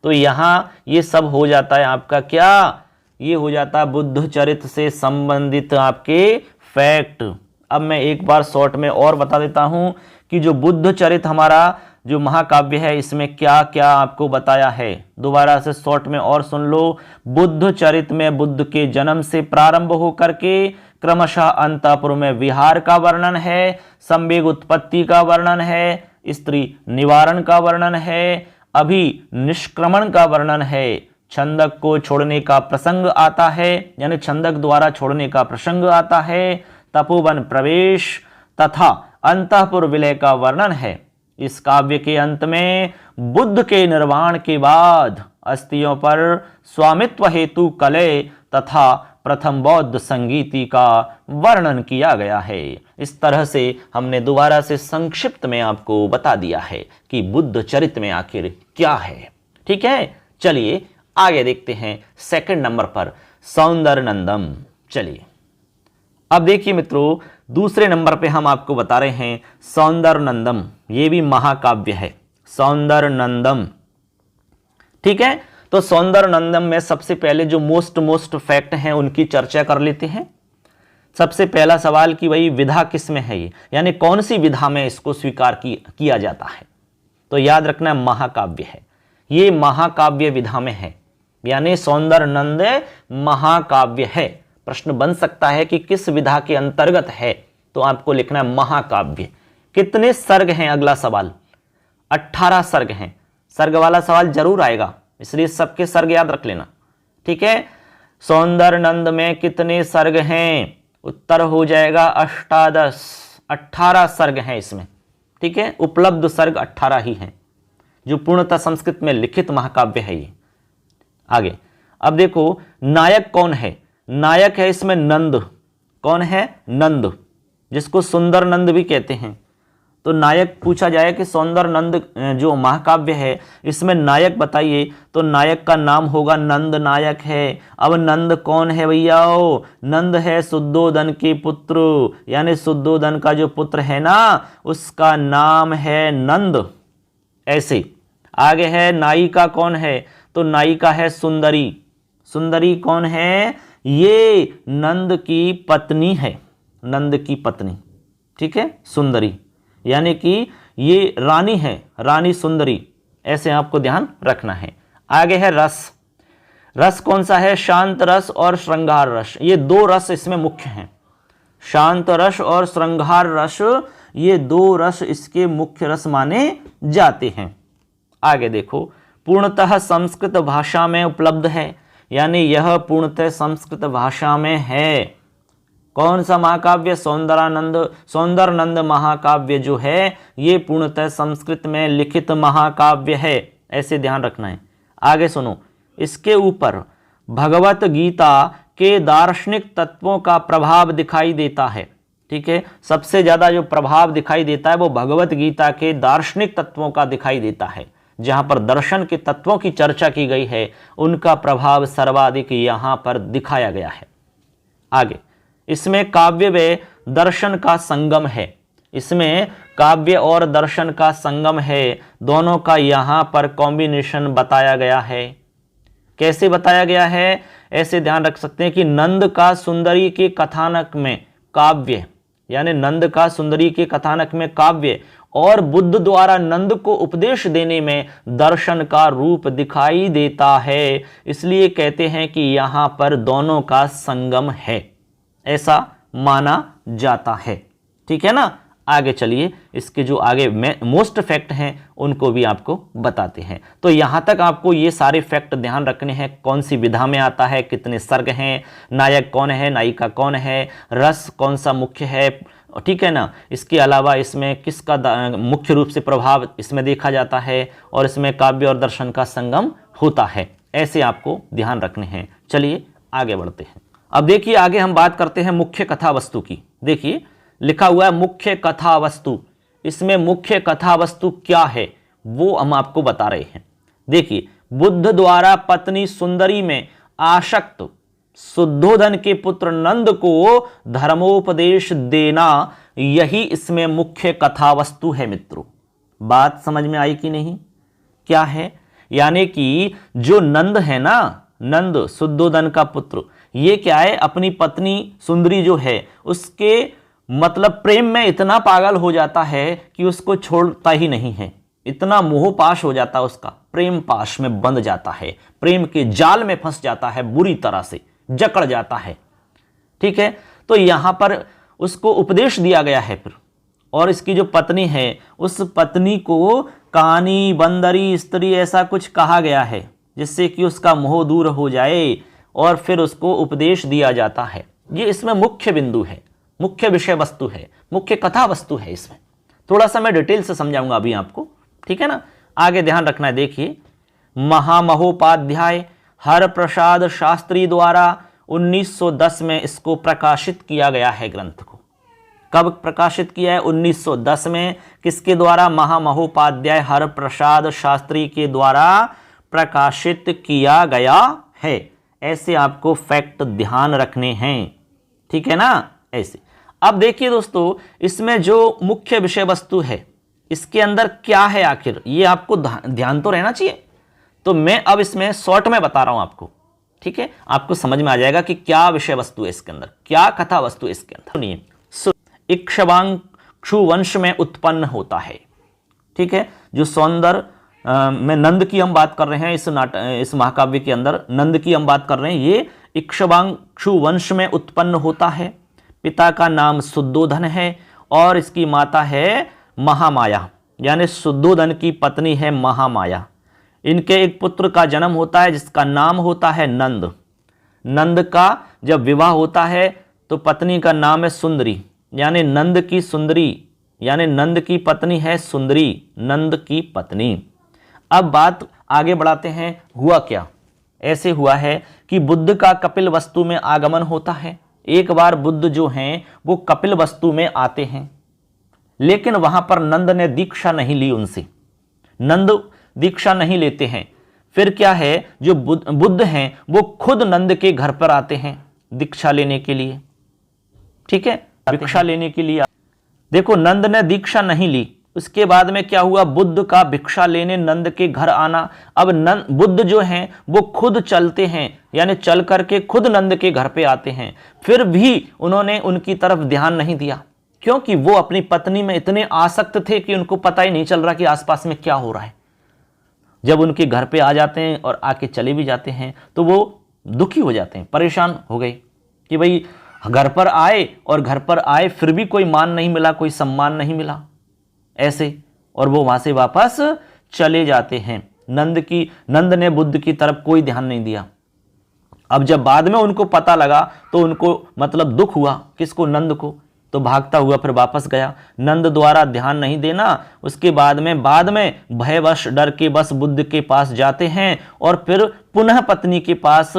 तो यहां ये सब हो जाता है आपका क्या? ये हो जाता है बुद्ध चरित्र से संबंधित आपके फैक्ट। अब मैं एक बार शॉर्ट में और बता देता हूं कि जो बुद्ध चरित्र हमारा जो महाकाव्य है, इसमें क्या क्या आपको बताया है। दोबारा से शॉर्ट में और सुन लो। बुद्ध चरित्र में बुद्ध के जन्म से प्रारंभ होकर के क्रमशः अंतःपुर में विहार का वर्णन है, संवेग उत्पत्ति का वर्णन है, स्त्री निवारण का वर्णन है, अभी निष्क्रमण का वर्णन है, छंदक को छोड़ने का प्रसंग आता है, यानी छंदक द्वारा छोड़ने का प्रसंग आता है, तपोवन प्रवेश तथा अंतःपुर विलय का वर्णन है। इस काव्य के अंत में बुद्ध के निर्वाण के बाद अस्थियों पर स्वामित्व हेतु कलय तथा प्रथम बौद्ध संगीति का वर्णन किया गया है। इस तरह से हमने दोबारा से संक्षिप्त में आपको बता दिया है कि बुद्ध चरित्र में आखिर क्या है, ठीक है। चलिए आगे देखते हैं सेकंड नंबर पर सौंदर्य नंदम। चलिए अब देखिए मित्रों, दूसरे नंबर पे हम आपको बता रहे हैं सौंदर्य नंदम। ये भी महाकाव्य है, सौंदर्य नंदम, ठीक है। तो सौंदर्य नंदम में सबसे पहले जो मोस्ट फैक्ट हैं उनकी चर्चा कर लेते हैं। सबसे पहला सवाल कि भाई विधा किस में है, ये यानी कौन सी विधा में इसको स्वीकार किया जाता है। तो याद रखना महाकाव्य है, ये महाकाव्य विधा में है, यानी सौंदर्य नंद महाकाव्य है। प्रश्न बन सकता है कि किस विधा के अंतर्गत है, तो आपको लिखना है महाकाव्य। कितने सर्ग हैं? अगला सवाल 18 सर्ग हैं। सर्ग वाला सवाल जरूर आएगा, इसलिए सबके सर्ग याद रख लेना, ठीक है। सौंदर्य नंद में कितने सर्ग हैं? उत्तर हो जाएगा अष्टादश। 18 सर्ग हैं इसमें, ठीक है। उपलब्ध सर्ग 18 ही हैं, जो पूर्णतः संस्कृत में लिखित महाकाव्य है ये। आगे अब देखो नायक कौन है? नायक है इसमें नंद। कौन है? नंद, जिसको सुंदर नंद भी कहते हैं। तो नायक पूछा जाए कि सौंदर्य नंद जो महाकाव्य है इसमें नायक बताइए, तो नायक का नाम होगा नंद नायक है। अब नंद कौन है भैया? नंद है शुद्धोदन के पुत्र, यानी शुद्धोदन का जो पुत्र है ना, उसका नाम है नंद। ऐसे आगे है नायिका कौन है? तो नायिका है सुंदरी। सुंदरी कौन है? ये नंद की पत्नी है, नंद की पत्नी, ठीक है, सुंदरी, यानी कि ये रानी है, रानी सुंदरी। ऐसे आपको ध्यान रखना है। आगे है रस। रस कौन सा है? शांत रस और श्रृंगार रस, ये 2 रस इसमें मुख्य हैं। शांत रस और श्रृंगार रस, ये 2 रस इसके मुख्य रस माने जाते हैं। आगे देखो, पूर्णतः संस्कृत भाषा में उपलब्ध है, यानी यह पूर्णतः संस्कृत भाषा में है। कौन सा महाकाव्य? सौंदरानंद महाकाव्य जो है ये पूर्णतः संस्कृत में लिखित महाकाव्य है, ऐसे ध्यान रखना है। आगे सुनो, इसके ऊपर भगवत गीता के दार्शनिक तत्वों का प्रभाव दिखाई देता है। ठीक है, सबसे ज्यादा जो प्रभाव दिखाई देता है वो भगवत गीता के दार्शनिक तत्वों का दिखाई देता है। जहां पर दर्शन के तत्वों की चर्चा की गई है उनका प्रभाव सर्वाधिक यहां पर दिखाया गया है। आगे, इसमें काव्य व दर्शन का संगम है। इसमें काव्य और दर्शन का संगम है, दोनों का यहां पर कॉम्बिनेशन बताया गया है। कैसे बताया गया है? ऐसे ध्यान रख सकते हैं कि नंद का सुंदरी के कथानक में काव्य, यानी नंद का सुंदरी के कथानक में काव्य और बुद्ध द्वारा नंद को उपदेश देने में दर्शन का रूप दिखाई देता है। इसलिए कहते हैं कि यहां पर दोनों का संगम है, ऐसा माना जाता है। ठीक है ना। आगे चलिए, इसके जो आगे मोस्ट फैक्ट हैं उनको भी आपको बताते हैं। तो यहां तक आपको ये सारे फैक्ट ध्यान रखने हैं। कौन सी विधा में आता है, कितने सर्ग हैं, नायक कौन है, नायिका कौन है, रस कौन सा मुख्य है, ठीक है ना। इसके अलावा इसमें किसका मुख्य रूप से प्रभाव इसमें देखा जाता है और इसमें काव्य और दर्शन का संगम होता है, ऐसे आपको ध्यान रखने हैं। चलिए आगे बढ़ते हैं। अब देखिए, आगे हम बात करते हैं मुख्य कथा वस्तु की। देखिए लिखा हुआ है मुख्य कथा वस्तु। इसमें मुख्य कथा वस्तु क्या है वो हम आपको बता रहे हैं। देखिए, बुद्ध द्वारा पत्नी सुंदरी में आसक्त शुद्धोधन के पुत्र नंद को धर्मोपदेश देना, यही इसमें मुख्य कथा वस्तु है। मित्रों, बात समझ में आई कि नहीं? क्या है? यानी कि जो नंद है ना, नंद शुद्धोधन का पुत्र, ये क्या है, अपनी पत्नी सुंदरी जो है उसके मतलब प्रेम में इतना पागल हो जाता है कि उसको छोड़ता ही नहीं है। इतना मोह पाश हो जाता है, उसका प्रेम पाश में बंध जाता है, प्रेम के जाल में फंस जाता है, बुरी तरह से जकड़ जाता है। ठीक है, तो यहां पर उसको उपदेश दिया गया है फिर। और इसकी जो पत्नी है उस पत्नी को कानी, बंदरी, स्त्री ऐसा कुछ कहा गया है जिससे कि उसका मोह दूर हो जाए और फिर उसको उपदेश दिया जाता है। ये इसमें मुख्य बिंदु है, मुख्य विषय वस्तु है, मुख्य कथा वस्तु है। इसमें थोड़ा सा मैं डिटेल से समझाऊंगा अभी आपको, ठीक है ना। आगे ध्यान रखना है। देखिए, महामहोपाध्याय हरप्रसाद शास्त्री द्वारा 1910 में इसको प्रकाशित किया गया है। ग्रंथ को कब प्रकाशित किया है? 1910 में। किसके द्वारा? महामहोपाध्याय हरप्रसाद शास्त्री के द्वारा प्रकाशित किया गया है। ऐसे आपको फैक्ट ध्यान रखने हैं, ठीक है ना। ऐसे अब देखिए दोस्तों, इसमें जो मुख्य विषय वस्तु है इसके अंदर क्या है आखिर, ये आपको ध्यान तो रहना चाहिए। तो मैं अब इसमें शॉर्ट में बता रहा हूं आपको, ठीक है। आपको समझ में आ जाएगा कि क्या विषय वस्तु है इसके अंदर, क्या कथा वस्तु है इसके अंदर। सुनिए, इक्ष्वाकु वंश में उत्पन्न होता है। ठीक है, जो सौंदर्य में नंद की हम बात कर रहे हैं, इस महाकाव्य के अंदर नंद की हम बात कर रहे हैं। ये इक्ष्वाकु वंश में उत्पन्न होता है। पिता का नाम शुद्धोधन है और इसकी माता है महामाया, यानी शुद्धोधन की पत्नी है महामाया। इनके एक पुत्र का जन्म होता है जिसका नाम होता है नंद। नंद का जब विवाह होता है तो पत्नी का नाम है सुंदरी, यानी नंद की सुंदरी, यानी नंद की पत्नी है सुंदरी, नंद की पत्नी। अब बात आगे बढ़ाते हैं। हुआ क्या? ऐसे हुआ है कि बुद्ध का कपिल वस्तु में आगमन होता है। एक बार बुद्ध जो हैं वो कपिल वस्तु में आते हैं, लेकिन वहां पर नंद ने दीक्षा नहीं ली उनसे। नंद दीक्षा नहीं लेते हैं। फिर क्या है, जो बुद्ध हैं वो खुद नंद के घर पर आते हैं दीक्षा लेने के लिए। ठीक है, दीक्षा लेने के लिए। देखो, नंद ने दीक्षा नहीं ली, उसके बाद में क्या हुआ, बुद्ध का भिक्षा लेने नंद के घर आना। अब बुद्ध जो हैं वो खुद चलते हैं, यानी चल करके खुद नंद के घर पे आते हैं। फिर भी उन्होंने उनकी तरफ ध्यान नहीं दिया, क्योंकि वो अपनी पत्नी में इतने आसक्त थे कि उनको पता ही नहीं चल रहा कि आसपास में क्या हो रहा है। जब उनके घर पे आ जाते हैं और आके चले भी जाते हैं तो वो दुखी हो जाते हैं, परेशान हो गए कि भाई घर पर आए और घर पर आए फिर भी कोई मान नहीं मिला, कोई सम्मान नहीं मिला, ऐसे, और वो वहां से वापस चले जाते हैं। नंद ने बुद्ध की तरफ कोई ध्यान नहीं दिया। अब जब बाद में उनको पता लगा तो उनको मतलब दुख हुआ, किसको, नंद को। तो भागता हुआ फिर वापस गया। नंद द्वारा ध्यान नहीं देना, उसके बाद में भयवश डर के बस बुद्ध के पास जाते हैं और फिर पुनः पत्नी के पास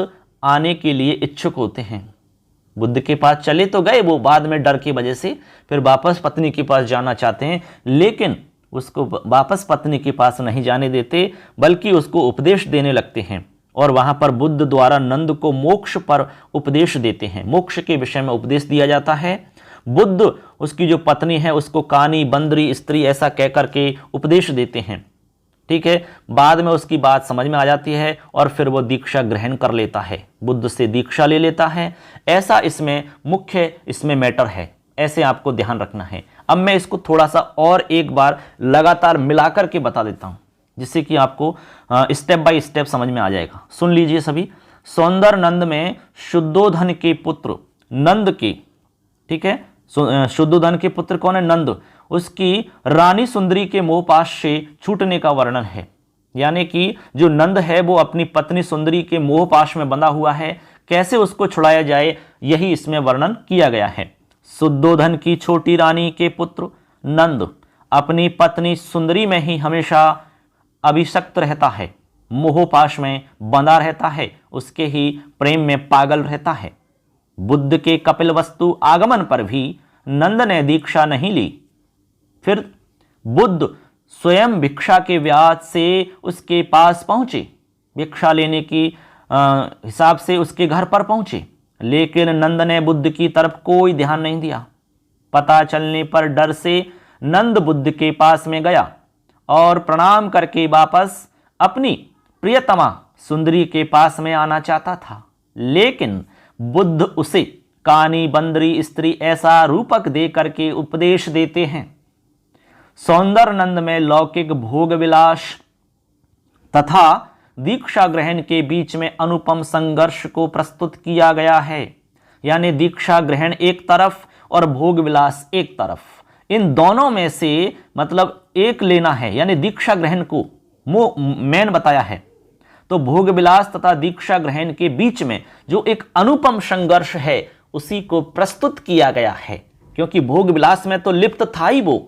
आने के लिए इच्छुक होते हैं। बुद्ध के पास चले तो गए वो, बाद में डर की वजह से फिर वापस पत्नी के पास जाना चाहते हैं, लेकिन उसको वापस पत्नी के पास नहीं जाने देते, बल्कि उसको उपदेश देने लगते हैं। और वहां पर बुद्ध द्वारा नंद को मोक्ष पर उपदेश देते हैं, मोक्ष के विषय में उपदेश दिया जाता है। बुद्ध उसकी जो पत्नी है उसको कानी, बंदरी, स्त्री ऐसा कह करके उपदेश देते हैं, ठीक है। बाद में उसकी बात समझ में आ जाती है और फिर वो दीक्षा ग्रहण कर लेता है, बुद्ध से दीक्षा ले लेता है। ऐसा इसमें मुख्य इसमें मैटर है, ऐसे आपको ध्यान रखना है। अब मैं इसको थोड़ा सा और एक बार लगातार मिलाकर के बता देता हूं, जिससे कि आपको स्टेप बाय स्टेप समझ में आ जाएगा। सुन लीजिए सभी। सौंदर नंद में शुद्धोधन के पुत्र नंद के, ठीक है, शुद्धोधन के पुत्र कौन है, नंद, उसकी रानी सुंदरी के मोहपाश से छूटने का वर्णन है। यानी कि जो नंद है वो अपनी पत्नी सुंदरी के मोहपाश में बंधा हुआ है, कैसे उसको छुड़ाया जाए यही इसमें वर्णन किया गया है। शुद्धोधन की छोटी रानी के पुत्र नंद अपनी पत्नी सुंदरी में ही हमेशा अभिषक्त रहता है, मोहपाश में बंधा रहता है, उसके ही प्रेम में पागल रहता है। बुद्ध के कपिलवस्तु आगमन पर भी नंद ने दीक्षा नहीं ली। फिर बुद्ध स्वयं भिक्षा के व्याज से उसके पास पहुंचे, भिक्षा लेने की हिसाब से उसके घर पर पहुंचे, लेकिन नंद ने बुद्ध की तरफ कोई ध्यान नहीं दिया। पता चलने पर डर से नंद बुद्ध के पास में गया और प्रणाम करके वापस अपनी प्रियतमा सुंदरी के पास में आना चाहता था, लेकिन बुद्ध उसे कानी, बंदरी, स्त्री ऐसा रूपक दे करके उपदेश देते हैं। सौंदर नंद में लौकिक भोग विलास तथा दीक्षा ग्रहण के बीच में अनुपम संघर्ष को प्रस्तुत किया गया है। यानी दीक्षा ग्रहण एक तरफ और भोग विलास एक तरफ, इन दोनों में से मतलब एक लेना है, यानी दीक्षा ग्रहण को मेन बताया है। तो भोग विलास तथा दीक्षा ग्रहण के बीच में जो एक अनुपम संघर्ष है उसी को प्रस्तुत किया गया है, क्योंकि भोग विलास में तो लिप्त था ही वो,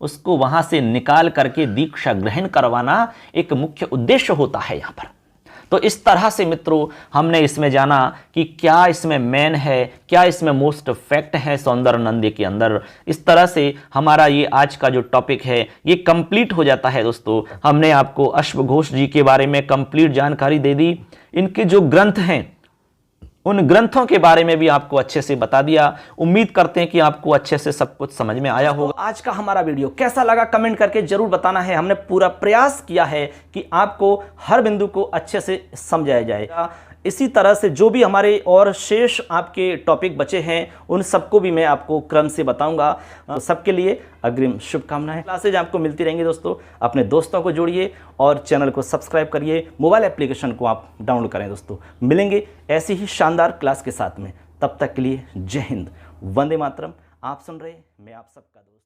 उसको वहां से निकाल करके दीक्षा ग्रहण करवाना एक मुख्य उद्देश्य होता है यहां पर। तो इस तरह से मित्रों हमने इसमें जाना कि क्या इसमें मेन है, क्या इसमें मोस्ट फैक्ट है सौंदर्य नंद के अंदर। इस तरह से हमारा ये आज का जो टॉपिक है ये कंप्लीट हो जाता है दोस्तों। हमने आपको अश्वघोष जी के बारे में कंप्लीट जानकारी दे दी, इनके जो ग्रंथ हैं उन ग्रंथों के बारे में भी आपको अच्छे से बता दिया। उम्मीद करते हैं कि आपको अच्छे से सब कुछ समझ में आया होगा। आज का हमारा वीडियो कैसा लगा कमेंट करके जरूर बताना है। हमने पूरा प्रयास किया है कि आपको हर बिंदु को अच्छे से समझाया जाए। इसी तरह से जो भी हमारे और शेष आपके टॉपिक बचे हैं उन सबको भी मैं आपको क्रम से बताऊंगा। तो सबके लिए अग्रिम शुभकामनाएं। क्लासेज आपको मिलती रहेंगी दोस्तों। अपने दोस्तों को जोड़िए और चैनल को सब्सक्राइब करिए, मोबाइल एप्लीकेशन को आप डाउनलोड करें दोस्तों। मिलेंगे ऐसी ही शानदार क्लास के साथ में, तब तक के लिए जय हिंद, वंदे मातरम। आप सुन रहे, मैं आप सबका दोस्त।